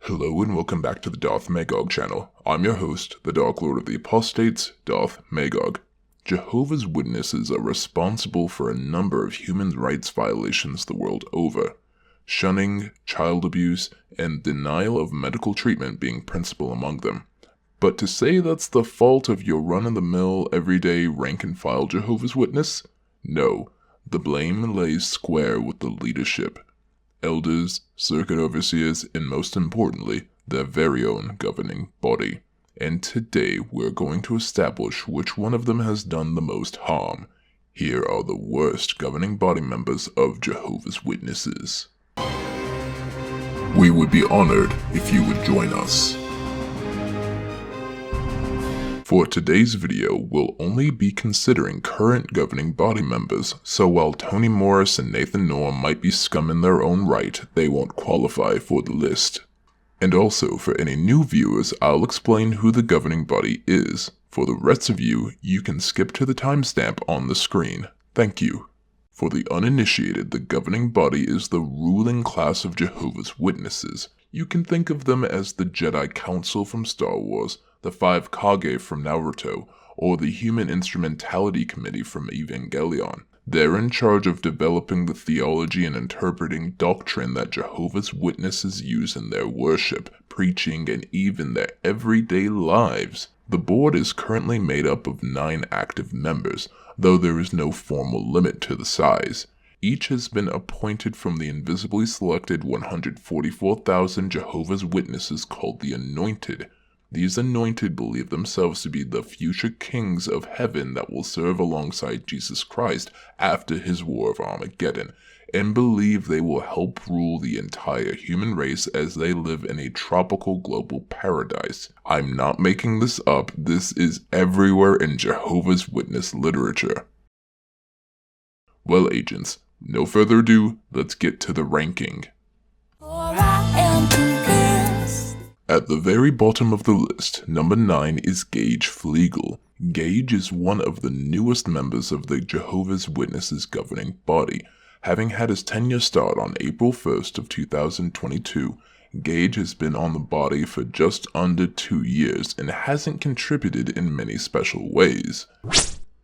Hello and welcome back to the Darth Magog channel. I'm your host, the Dark Lord of the Apostates, Darth Magog. Jehovah's Witnesses are responsible for a number of human rights violations the world over. Shunning, child abuse, and denial of medical treatment being principal among them. But to say that's the fault of your run-of-the-mill, everyday, rank-and-file Jehovah's Witness? No, the blame lays square with the leadership. Elders, circuit overseers, and most importantly, their very own governing body. And today we're going to establish which one of them has done the most harm. Here are the worst governing body members of Jehovah's Witnesses. We would be honored if you would join us. For today's video, we'll only be considering current governing body members, so while Tony Morris and Nathan Norm might be scum in their own right, they won't qualify for the list. And also, for any new viewers, I'll explain who the governing body is. For the rest of you, you can skip to the timestamp on the screen. Thank you. For the uninitiated, the governing body is the ruling class of Jehovah's Witnesses. You can think of them as the Jedi Council from Star Wars, the 5 Kage from Naruto, or the Human Instrumentality Committee from Evangelion. They're in charge of developing the theology and interpreting doctrine that Jehovah's Witnesses use in their worship, preaching, and even their everyday lives. The board is currently made up of 9 active members, though there is no formal limit to the size. Each has been appointed from the invisibly selected 144,000 Jehovah's Witnesses called the Anointed. These anointed believe themselves to be the future kings of heaven that will serve alongside Jesus Christ after his war of Armageddon, and believe they will help rule the entire human race as they live in a tropical global paradise. I'm not making this up, this is everywhere in Jehovah's Witness literature. Well, agents, no further ado, let's get to the ranking. At the very bottom of the list, number 9 is Gage Flegel. Gage is one of the newest members of the Jehovah's Witnesses governing body. Having had his tenure start on April 1st of 2022, Gage has been on the body for just under 2 years and hasn't contributed in many special ways.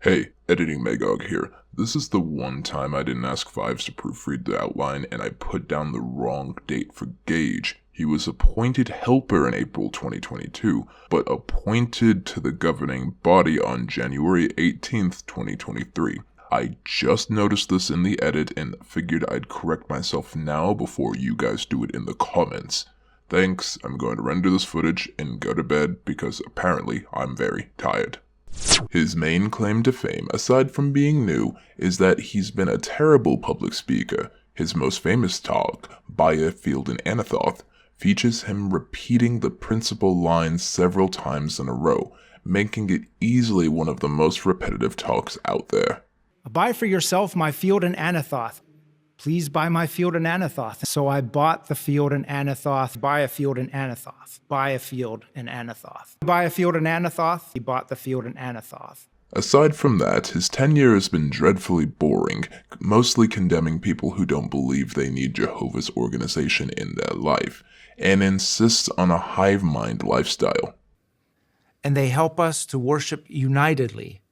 Hey, Editing Magog here. This is the one time I didn't ask Fives to proofread the outline and I put down the wrong date for Gage. He was appointed helper in April 2022, but appointed to the governing body on January 18th, 2023. I just noticed this in the edit and figured I'd correct myself now before you guys do it in the comments. Thanks, I'm going to render this footage and go to bed because apparently I'm very tired. His main claim to fame, aside from being new, is that he's been a terrible public speaker. His most famous talk, Baya Field and Anathoth, features him repeating the principal lines several times in a row, making it easily one of the most repetitive talks out there. Buy for yourself my field in Anathoth. Please buy my field in Anathoth. So I bought the field in Anathoth. Buy a field in Anathoth. Buy a field in Anathoth. Buy a field in Anathoth. He bought the field in Anathoth. Aside from that, his tenure has been dreadfully boring, mostly condemning people who don't believe they need Jehovah's organization in their life, and insists on a hive mind lifestyle. And they help us to worship unitedly.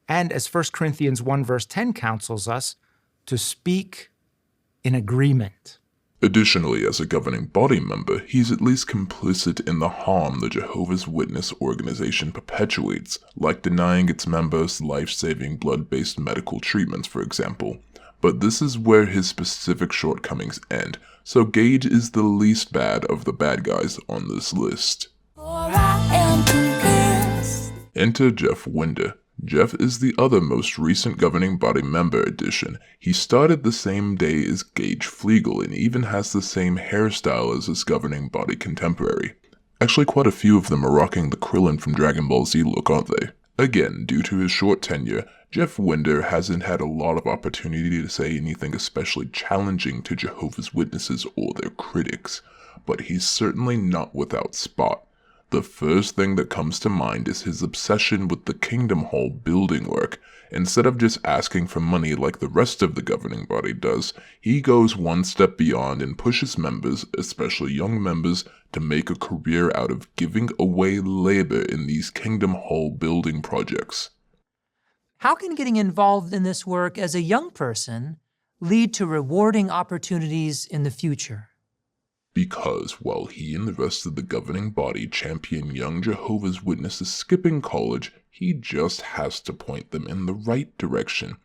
And as 1 Corinthians 1 verse 10 counsels us, to speak in agreement. Additionally, as a governing body member, he's at least complicit in the harm the Jehovah's Witness organization perpetuates, like denying its members life-saving blood-based medical treatments, for example. But this is where his specific shortcomings end, so Gage is the least bad of the bad guys on this list. Enter Jeff Winder. Jeff is the other most recent governing body member addition. He started the same day as Gage Flegel and even has the same hairstyle as his governing body contemporary. Actually, quite a few of them are rocking the Krillin from Dragon Ball Z look, aren't they? Again, due to his short tenure, Jeff Winder hasn't had a lot of opportunity to say anything especially challenging to Jehovah's Witnesses or their critics, but he's certainly not without spot. The first thing that comes to mind is his obsession with the Kingdom Hall building work. Instead of just asking for money like the rest of the governing body does, he goes one step beyond and pushes members, especially young members, to make a career out of giving away labor in these Kingdom Hall building projects. How can getting involved in this work as a young person lead to rewarding opportunities in the future? Because while he and the rest of the governing body champion young Jehovah's Witnesses skipping college, he just has to point them in the right direction.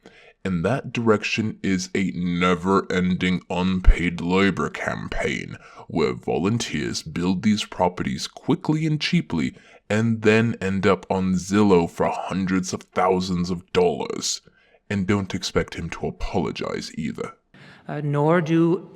And that direction is a never-ending unpaid labor campaign, where volunteers build these properties quickly and cheaply, and then end up on Zillow for hundreds of thousands of dollars. And don't expect him to apologize either. Nor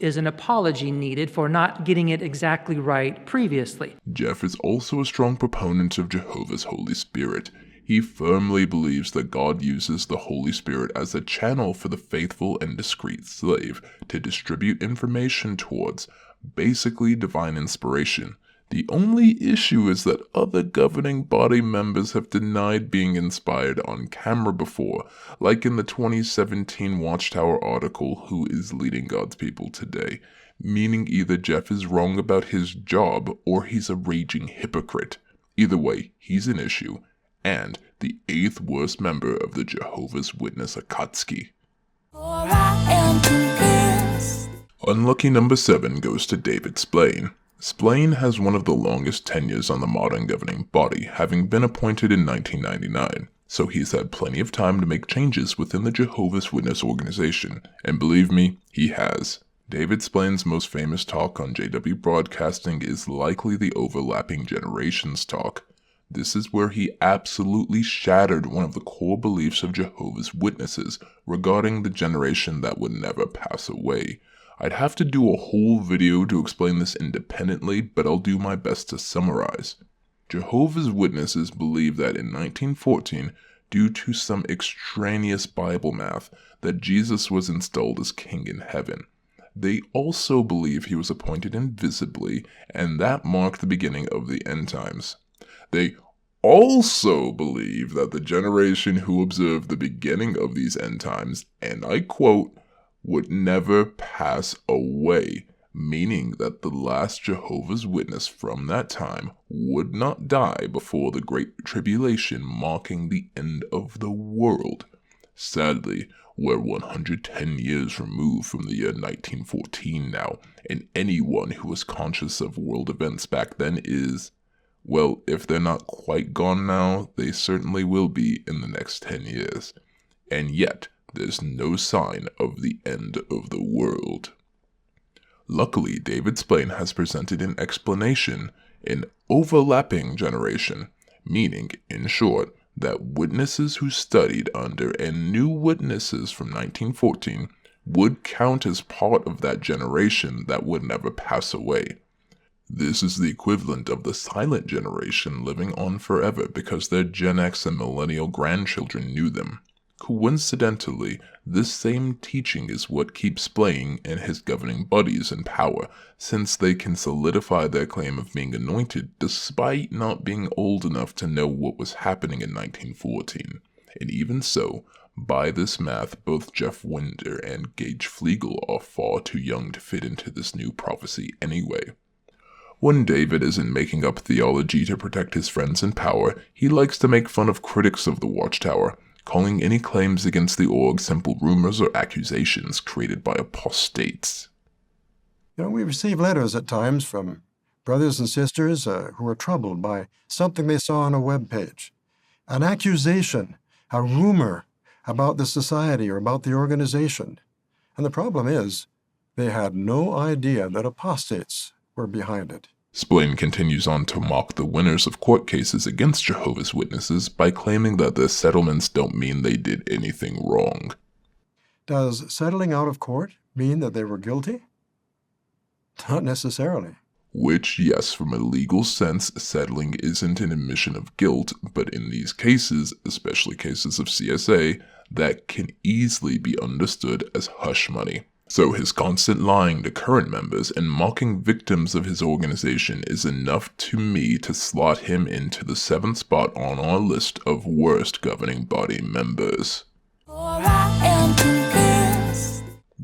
is an apology needed for not getting it exactly right previously. Jeff is also a strong proponent of Jehovah's Holy Spirit. He firmly believes that God uses the Holy Spirit as a channel for the faithful and discreet slave to distribute information towards, basically divine inspiration. The only issue is that other governing body members have denied being inspired on camera before, like in the 2017 Watchtower article, Who is Leading God's People Today? Meaning either Jeff is wrong about his job or he's a raging hypocrite. Either way, he's an issue, and the 8th worst member of the Jehovah's Witness Akatsuki. Unlucky number 7 goes to David Splain. Splain has one of the longest tenures on the modern governing body, having been appointed in 1999, so he's had plenty of time to make changes within the Jehovah's Witness organization, and believe me, he has. David Splain's most famous talk on JW Broadcasting is likely the Overlapping Generations talk. This is where he absolutely shattered one of the core beliefs of Jehovah's Witnesses regarding the generation that would never pass away. I'd have to do a whole video to explain this independently, but I'll do my best to summarize. Jehovah's Witnesses believe that in 1914, due to some extraneous Bible math, that Jesus was installed as king in heaven. They also believe he was appointed invisibly, and that marked the beginning of the end times. They also believe that the generation who observed the beginning of these end times, and I quote, would never pass away, meaning that the last Jehovah's Witness from that time would not die before the Great Tribulation, marking the end of the world. Sadly, we're 110 years removed from the year 1914 now, and anyone who was conscious of world events back then is, well, if they're not quite gone now, they certainly will be in the next 10 years. And yet, there's no sign of the end of the world. Luckily, David Splain has presented an explanation, an overlapping generation, meaning, in short, that witnesses who studied under and knew witnesses from 1914 would count as part of that generation that would never pass away. This is the equivalent of the silent generation living on forever because their Gen X and millennial grandchildren knew them. Coincidentally, this same teaching is what keeps Splain and his governing buddies in power, since they can solidify their claim of being anointed despite not being old enough to know what was happening in 1914. And even so, by this math, both Jeff Winder and Gage Flegel are far too young to fit into this new prophecy anyway. When David isn't making up theology to protect his friends in power, he likes to make fun of critics of the Watchtower, calling any claims against the org simple rumors or accusations created by apostates. We receive letters at times from brothers and sisters who are troubled by something they saw on a web page. An accusation, a rumor about the society or about the organization. And the problem is, they had no idea that apostates were behind it. Splain continues on to mock the winners of court cases against Jehovah's Witnesses by claiming that their settlements don't mean they did anything wrong. Does settling out of court mean that they were guilty? Not necessarily. Which, yes, from a legal sense, settling isn't an admission of guilt, but in these cases, especially cases of CSA, that can easily be understood as hush money. So his constant lying to current members and mocking victims of his organization is enough to me to slot him into the 7th spot on our list of worst governing body members.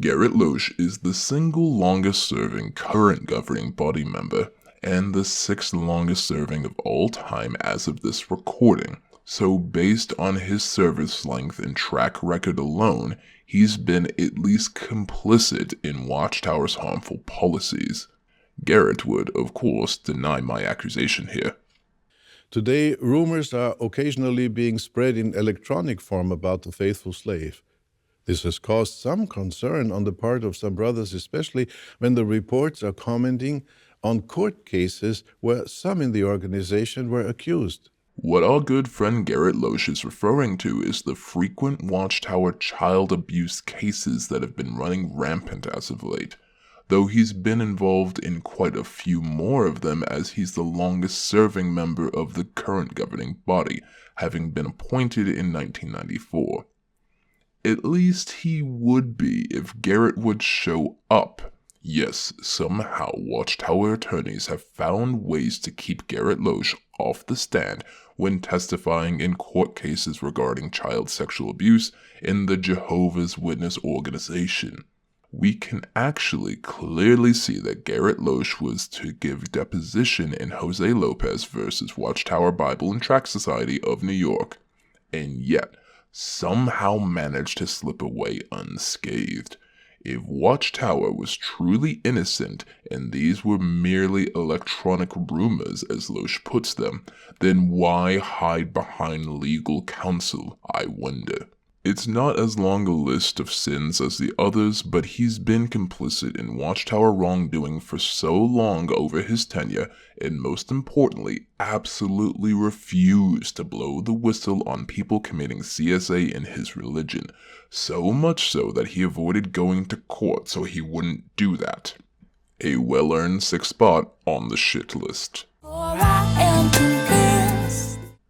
Garrett Loesch is the single longest serving current governing body member and the 6th longest serving of all time as of this recording. So based on his service length and track record alone, he's been at least complicit in Watchtower's harmful policies. Garrett would, of course, deny my accusation here. Today, rumors are occasionally being spread in electronic form about the faithful slave. This has caused some concern on the part of some brothers, especially when the reports are commenting on court cases where some in the organization were accused. What our good friend Garrett Loesch is referring to is the frequent Watchtower child abuse cases that have been running rampant as of late, though he's been involved in quite a few more of them as he's the longest serving member of the current governing body, having been appointed in 1994. At least he would be if Garrett would show up. Yes, somehow Watchtower attorneys have found ways to keep Garrett Loesch off the stand when testifying in court cases regarding child sexual abuse in the Jehovah's Witness organization. We can actually clearly see that Garrett Loesch was to give deposition in Jose Lopez versus Watchtower Bible and Tract Society of New York, and yet somehow managed to slip away unscathed. If Watchtower was truly innocent and these were merely electronic rumors, as Loesch puts them, then why hide behind legal counsel, I wonder? It's not as long a list of sins as the others, but he's been complicit in Watchtower wrongdoing for so long over his tenure, and most importantly, absolutely refused to blow the whistle on people committing CSA in his religion, so much so that he avoided going to court so he wouldn't do that. A well-earned 6th spot on the shit list.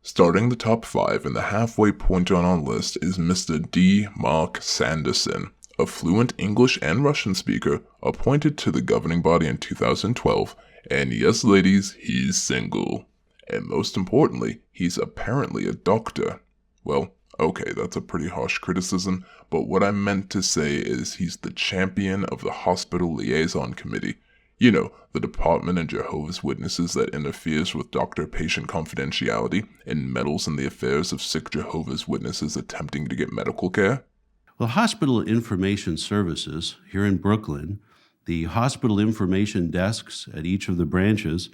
Starting the top 5 and the halfway point on our list is Mr. D. Mark Sanderson, a fluent English and Russian speaker appointed to the governing body in 2012, and yes ladies, he's single. And most importantly, he's apparently a doctor. Well, okay, that's a pretty harsh criticism, but what I meant to say is he's the champion of the Hospital Liaison Committee. You know, the department in Jehovah's Witnesses that interferes with doctor-patient confidentiality and meddles in the affairs of sick Jehovah's Witnesses attempting to get medical care. Well, Hospital Information Services here in Brooklyn, the hospital information desks at each of the branches,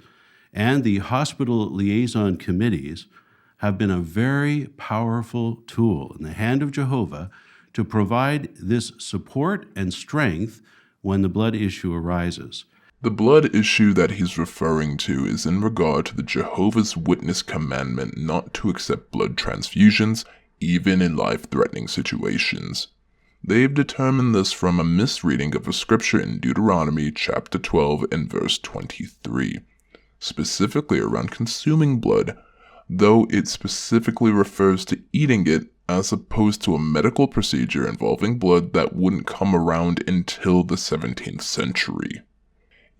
and the hospital liaison committees have been a very powerful tool in the hand of Jehovah to provide this support and strength when the blood issue arises. The blood issue that he's referring to is in regard to the Jehovah's Witness commandment not to accept blood transfusions, even in life-threatening situations. They've determined this from a misreading of a scripture in Deuteronomy chapter 12 and verse 23, specifically around consuming blood, though it specifically refers to eating it as opposed to a medical procedure involving blood that wouldn't come around until the 17th century.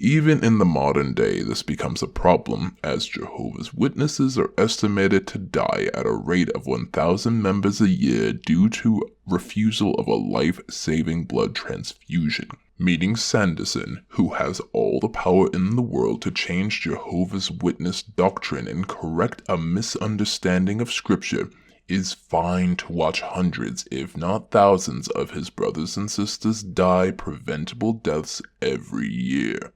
Even in the modern day, this becomes a problem, as Jehovah's Witnesses are estimated to die at a rate of 1,000 members a year due to refusal of a life-saving blood transfusion. Meeting Sanderson, who has all the power in the world to change Jehovah's Witness doctrine and correct a misunderstanding of Scripture, is fine to watch hundreds, if not thousands, of his brothers and sisters die preventable deaths every year.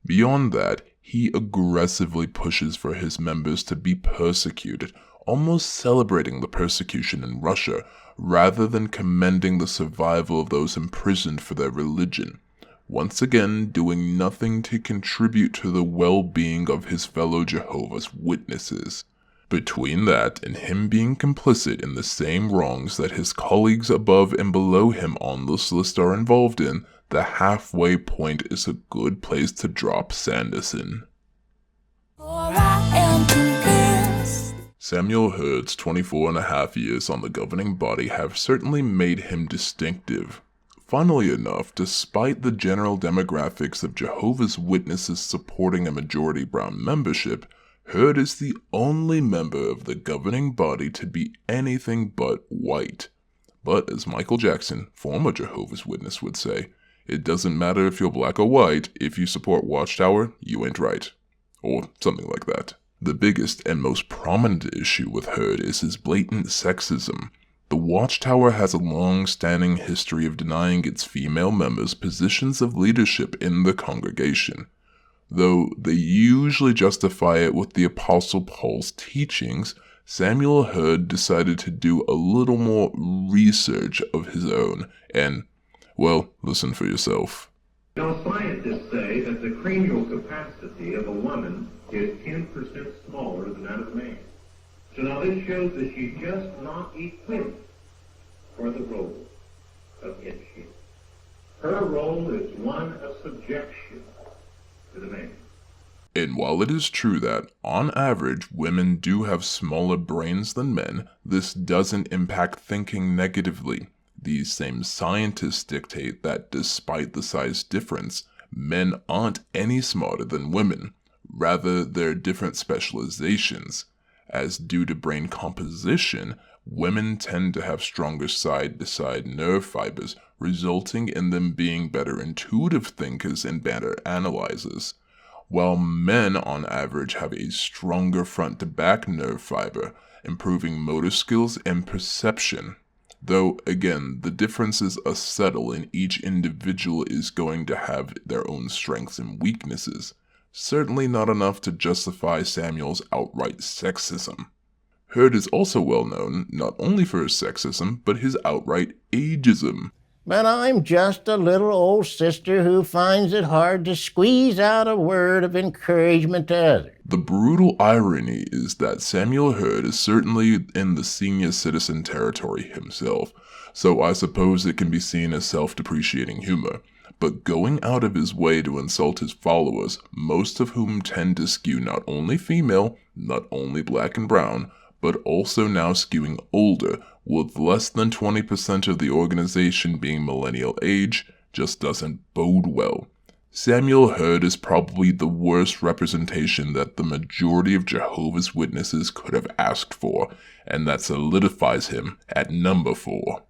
Beyond that, he aggressively pushes for his members to be persecuted, almost celebrating the persecution in Russia, rather than commending the survival of those imprisoned for their religion, once again doing nothing to contribute to the well-being of his fellow Jehovah's Witnesses. Between that and him being complicit in the same wrongs that his colleagues above and below him on this list are involved in, the halfway point is a good place to drop Sanderson. Samuel Hurd's 24.5 years on the governing body have certainly made him distinctive. Funnily enough, despite the general demographics of Jehovah's Witnesses supporting a majority brown membership, Hurd is the only member of the governing body to be anything but white. But as Michael Jackson, former Jehovah's Witness, would say, it doesn't matter if you're black or white, if you support Watchtower, you ain't right. Or something like that. The biggest and most prominent issue with Hurd is his blatant sexism. The Watchtower has a long-standing history of denying its female members positions of leadership in the congregation, though they usually justify it with the Apostle Paul's teachings. Samuel Hurd decided to do a little more research of his own and, well, listen for yourself. Now, scientists say that the cranial capacity of a woman is 10% smaller than that of a man. So now this shows that she's just not equipped for the role of headship. Her role is one of subjection to the man. And while it is true that, on average, women do have smaller brains than men, this doesn't impact thinking negatively. These same scientists dictate that despite the size difference, men aren't any smarter than women. Rather, they're different specializations. As due to brain composition, women tend to have stronger side-to-side nerve fibers, resulting in them being better intuitive thinkers and better analyzers, while men on average have a stronger front-to-back nerve fiber, improving motor skills and perception. Though, again, the differences are subtle and each individual is going to have their own strengths and weaknesses. Certainly not enough to justify Samuel's outright sexism. Hurd is also well known not only for his sexism, but his outright ageism. But I'm just a little old sister who finds it hard to squeeze out a word of encouragement to others. The brutal irony is that Samuel Hurd is certainly in the senior citizen territory himself, so I suppose it can be seen as self-depreciating humor. But going out of his way to insult his followers, most of whom tend to skew not only female, not only black and brown, but also now skewing older, with less than 20% of the organization being millennial age, just doesn't bode well. Samuel Hurd is probably the worst representation that the majority of Jehovah's Witnesses could have asked for, and that solidifies him at number 4.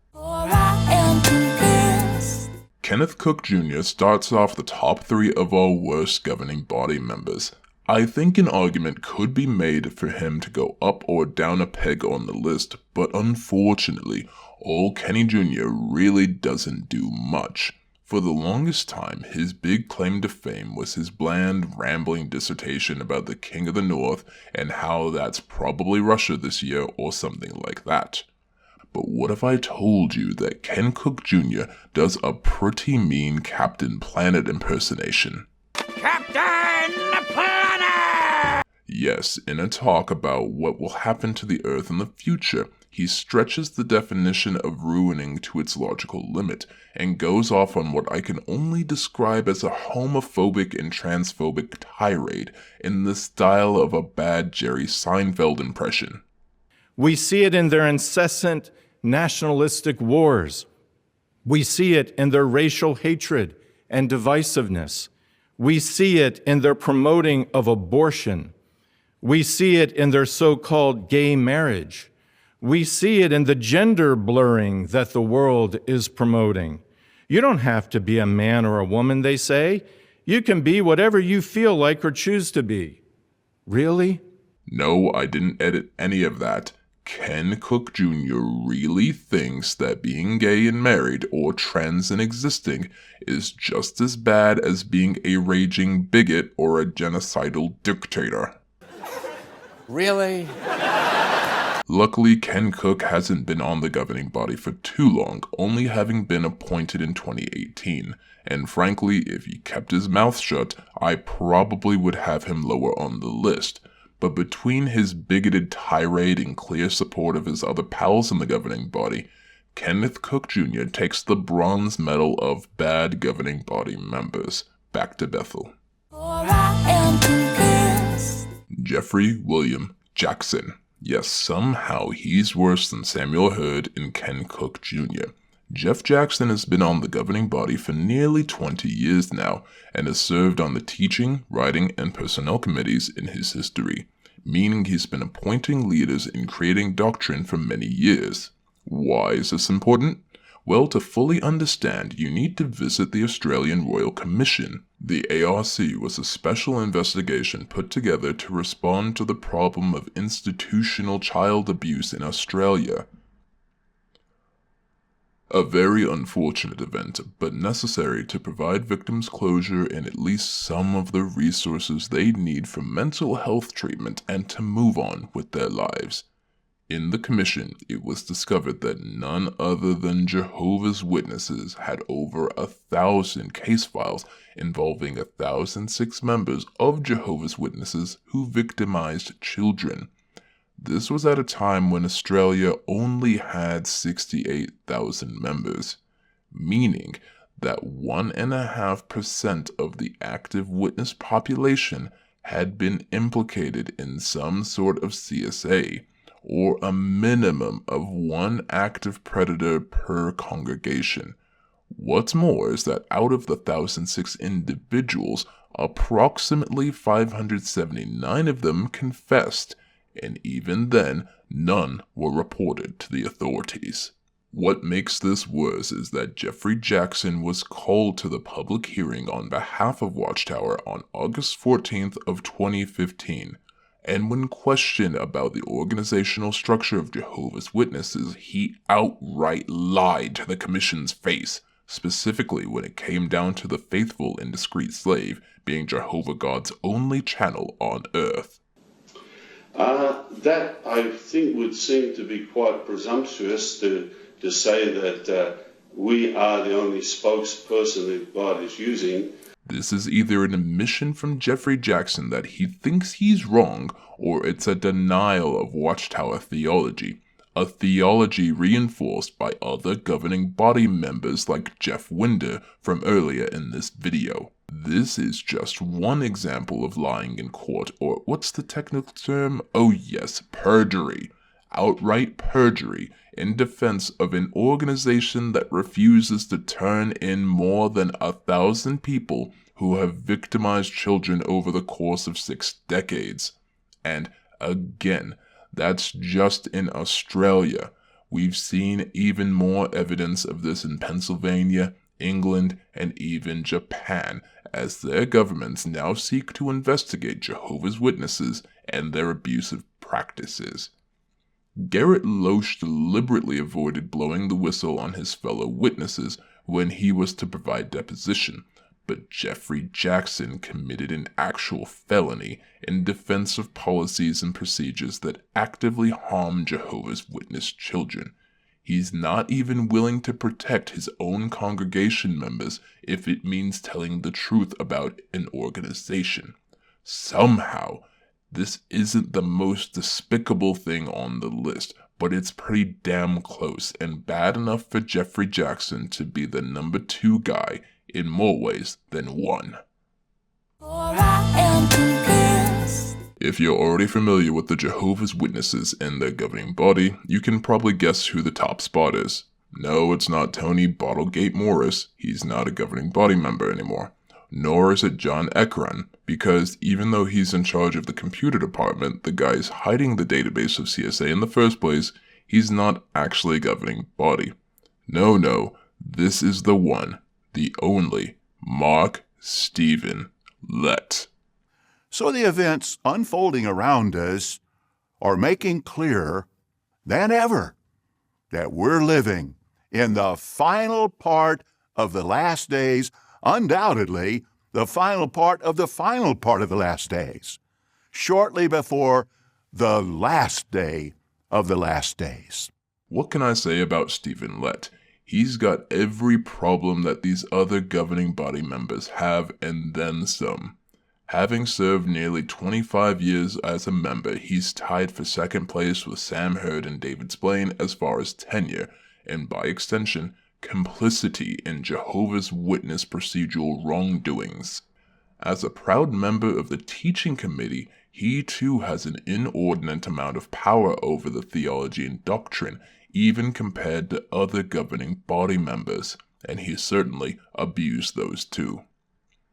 Kenneth Cook Jr. starts off the top 3 of our worst governing body members. I think an argument could be made for him to go up or down a peg on the list, but unfortunately, old Kenny Jr. really doesn't do much. For the longest time, his big claim to fame was his bland, rambling dissertation about the King of the North and how that's probably Russia this year or something like that. But what if I told you that Ken Cook Jr. does a pretty mean Captain Planet impersonation? Captain Planet! Yes, in a talk about what will happen to the Earth in the future, he stretches the definition of ruining to its logical limit, and goes off on what I can only describe as a homophobic and transphobic tirade in the style of a bad Jerry Seinfeld impression. We see it in their incessant nationalistic wars. We see it in their racial hatred and divisiveness. We see it in their promoting of abortion. We see it in their so-called gay marriage. We see it in the gender blurring that the world is promoting. You don't have to be a man or a woman, they say. You can be whatever you feel like or choose to be. Really? No, I didn't edit any of that. Ken Cook Jr. really thinks that being gay and married or trans and existing is just as bad as being a raging bigot or a genocidal dictator. Really? Luckily, Ken Cook hasn't been on the governing body for too long, only having been appointed in 2018. And frankly, if he kept his mouth shut, I probably would have him lower on the list. But between his bigoted tirade and clear support of his other pals in the governing body, Kenneth Cook Jr. takes the bronze medal of bad governing body members. Back to Bethel. Jeffrey William Jackson. Yes, somehow he's worse than Samuel Hurd and Ken Cook Jr. Jeff Jackson has been on the governing body for nearly 20 years now, and has served on the teaching, writing, and personnel committees in his history, meaning he's been appointing leaders and creating doctrine for many years. Why is this important? Well, to fully understand, you need to visit the Australian Royal Commission. The ARC was a special investigation put together to respond to the problem of institutional child abuse in Australia. A very unfortunate event, but necessary to provide victims closure and at least some of the resources they need for mental health treatment and to move on with their lives. In the commission, it was discovered that none other than Jehovah's Witnesses had over 1,000 case files involving 1,006 members of Jehovah's Witnesses who victimized children. This was at a time when Australia only had 68,000 members, meaning that 1.5% of the active witness population had been implicated in some sort of CSA, or a minimum of one active predator per congregation. What's more is that out of the 1,006 individuals, approximately 579 of them confessed, and even then, none were reported to the authorities. What makes this worse is that Jeffrey Jackson was called to the public hearing on behalf of Watchtower on August 14th of 2015. And when questioned about the organizational structure of Jehovah's Witnesses, he outright lied to the commission's face, specifically when it came down to the faithful and discreet slave being Jehovah God's only channel on earth. That, I think, would seem to be quite presumptuous to say that we are the only spokesperson that God is using. This is either an admission from Jeffrey Jackson that he thinks he's wrong, or it's a denial of Watchtower theology, a theology reinforced by other governing body members like Jeff Winder from earlier in this video. This is just one example of lying in court, or what's the technical term? Oh yes, perjury. Outright perjury in defense of an organization that refuses to turn in more than 1,000 people who have victimized children over the course of 6 decades. And again, that's just in Australia. We've seen even more evidence of this in Pennsylvania, England, and even Japan, as their governments now seek to investigate Jehovah's Witnesses and their abusive practices. Garrett Loesch deliberately avoided blowing the whistle on his fellow witnesses when he was to provide deposition, but Jeffrey Jackson committed an actual felony in defense of policies and procedures that actively harm Jehovah's Witness children. He's not even willing to protect his own congregation members if it means telling the truth about an organization. Somehow, this isn't the most despicable thing on the list, but it's pretty damn close and bad enough for Jeffrey Jackson to be the number 2 guy in more ways than one. If you're already familiar with the Jehovah's Witnesses and their governing body, you can probably guess who the top spot is. No, it's not Tony Bottlegate Morris, he's not a governing body member anymore. Nor is it John Ekron, because even though he's in charge of the computer department, the guy's hiding the database of CSA in the first place, he's not actually a governing body. No, this is the one, the only, Mark Stephen Lett. So the events unfolding around us are making clearer than ever that we're living in the final part of the last days, undoubtedly the final part of the final part of the last days, shortly before the last day of the last days. What can I say about Stephen Lett? He's got every problem that these other governing body members have, and then some. Having served nearly 25 years as a member, he's tied for second place with Sam Hurd and David Splain as far as tenure, and by extension, complicity in Jehovah's Witness procedural wrongdoings. As a proud member of the teaching committee, he too has an inordinate amount of power over the theology and doctrine, even compared to other governing body members, and he certainly abused those too.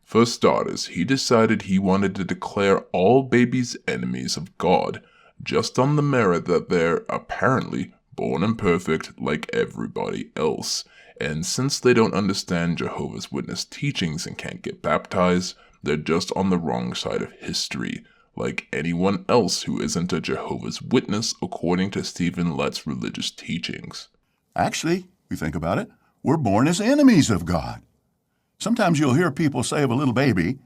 For starters, he decided he wanted to declare all babies enemies of God, just on the merit that they're apparently born imperfect like everybody else, and since they don't understand Jehovah's Witness teachings and can't get baptized, they're just on the wrong side of history, like anyone else who isn't a Jehovah's Witness according to Stephen Lett's religious teachings. Actually, we think about it, we're born as enemies of God. Sometimes you'll hear people say of a little baby,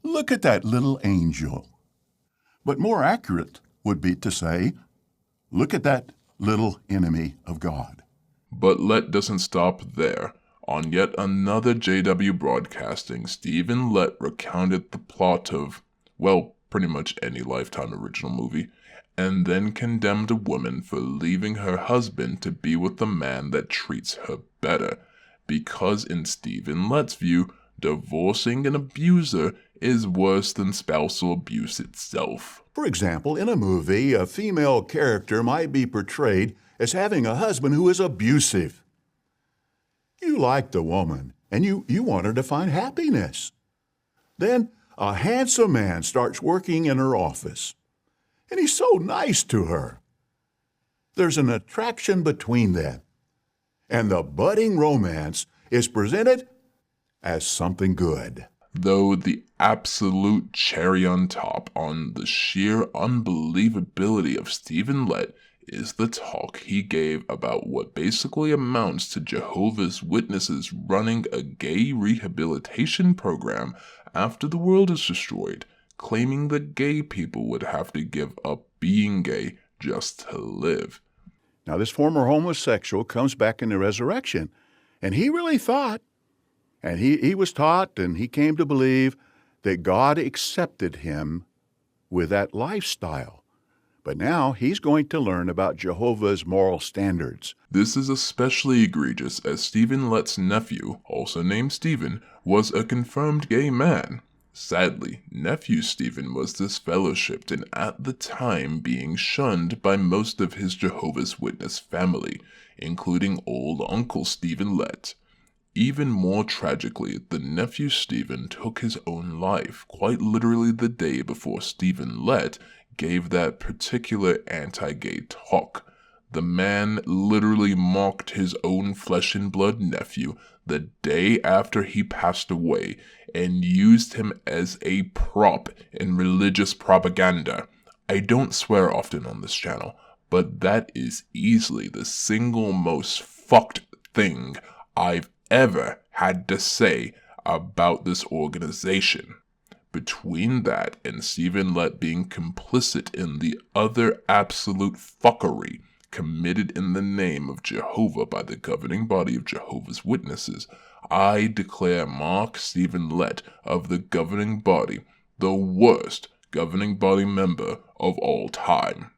"Look at that little angel." But more accurate would be to say, "Look at that little enemy of God." But Lett doesn't stop there. On yet another JW broadcasting, Stephen Lett recounted the plot of, well, pretty much any Lifetime original movie, and then condemned a woman for leaving her husband to be with the man that treats her better, because in Stephen Lett's view, divorcing an abuser is worse than spousal abuse itself. For example, in a movie, a female character might be portrayed as having a husband who is abusive. You like the woman, and you want her to find happiness. Then a handsome man starts working in her office, and he's so nice to her. There's an attraction between them, and the budding romance is presented as something good. Though the absolute cherry on top on the sheer unbelievability of Stephen Lett is the talk he gave about what basically amounts to Jehovah's Witnesses running a gay rehabilitation program after the world is destroyed, claiming that gay people would have to give up being gay just to live. Now, this former homosexual comes back in the resurrection, and he really thought, and he was taught, and he came to believe that God accepted him with that lifestyle. But now he's going to learn about Jehovah's moral standards. This is especially egregious as Stephen Lett's nephew, also named Stephen, was a confirmed gay man. Sadly, nephew Stephen was disfellowshipped and at the time being shunned by most of his Jehovah's Witness family, including old Uncle Stephen Lett. Even more tragically, the nephew Stephen took his own life, quite literally the day before Stephen Lett gave that particular anti-gay talk. The man literally mocked his own flesh and blood nephew the day after he passed away and used him as a prop in religious propaganda. I don't swear often on this channel, but that is easily the single most fucked thing I've ever had to say about this organization. Between that and Stephen Lett being complicit in the other absolute fuckery committed in the name of Jehovah by the governing body of Jehovah's Witnesses, I declare Mark Stephen Lett of the governing body the worst governing body member of all time.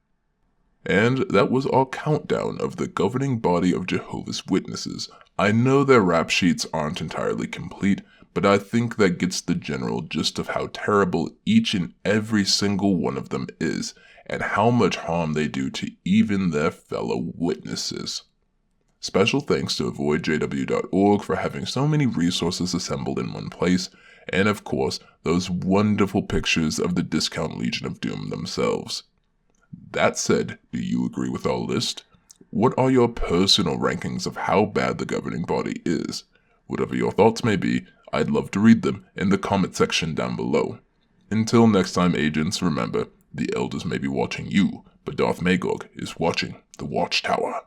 And that was our countdown of the governing body of Jehovah's Witnesses. I know their rap sheets aren't entirely complete, but I think that gets the general gist of how terrible each and every single one of them is, and how much harm they do to even their fellow witnesses. Special thanks to avoidjw.org for having so many resources assembled in one place, and of course, those wonderful pictures of the Discount Legion of Doom themselves. That said, do you agree with our list? What are your personal rankings of how bad the governing body is? Whatever your thoughts may be, I'd love to read them in the comment section down below. Until next time, agents, remember, the elders may be watching you, but Darth Magog is watching the Watchtower.